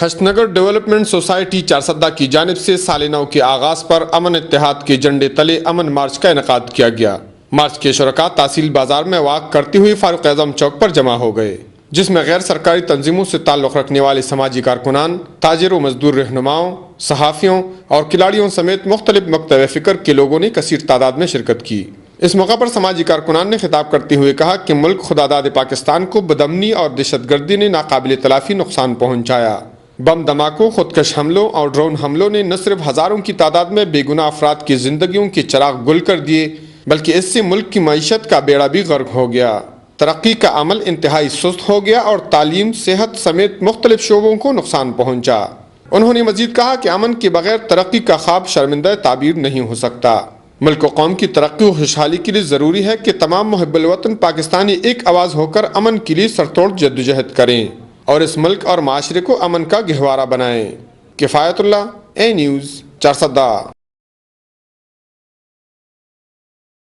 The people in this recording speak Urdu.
ہشت نگر ڈیولپمنٹ سوسائٹی چارسدہ کی جانب سے سال نو کے آغاز پر امن اتحاد کے جھنڈے تلے امن مارچ کا انعقاد کیا گیا۔ مارچ کے شرکاء تحصیل بازار میں واک کرتے ہوئے فاروق اعظم چوک پر جمع ہو گئے، جس میں غیر سرکاری تنظیموں سے تعلق رکھنے والے سماجی کارکنان، تاجر و مزدور رہنماؤں، صحافیوں اور کھلاڑیوں سمیت مختلف مکتب فکر کے لوگوں نے کثیر تعداد میں شرکت کی۔ اس موقع پر سماجی کارکنان نے خطاب کرتے ہوئے کہا کہ ملک خداداد پاکستان کو بدامنی اور دہشت گردی نے ناقابل تلافی نقصان پہنچایا۔ بم دھماکوں، خودکش حملوں اور ڈرون حملوں نے نہ صرف ہزاروں کی تعداد میں بے گناہ افراد کی زندگیوں کے چراغ گل کر دیے، بلکہ اس سے ملک کی معیشت کا بیڑا بھی غرق ہو گیا۔ ترقی کا عمل انتہائی سست ہو گیا اور تعلیم، صحت سمیت مختلف شعبوں کو نقصان پہنچا۔ انہوں نے مزید کہا کہ امن کے بغیر ترقی کا خواب شرمندہ تعبیر نہیں ہو سکتا۔ ملک و قوم کی ترقی و خوشحالی کے لیے ضروری ہے کہ تمام محب الوطن پاکستانی ایک آواز ہو کر امن کے لیے سرتوڑ جدوجہد کریں اور اس ملک اور معاشرے کو امن کا گہوارہ بنائیں۔ کفایت اللہ، اے نیوز، چارسدہ۔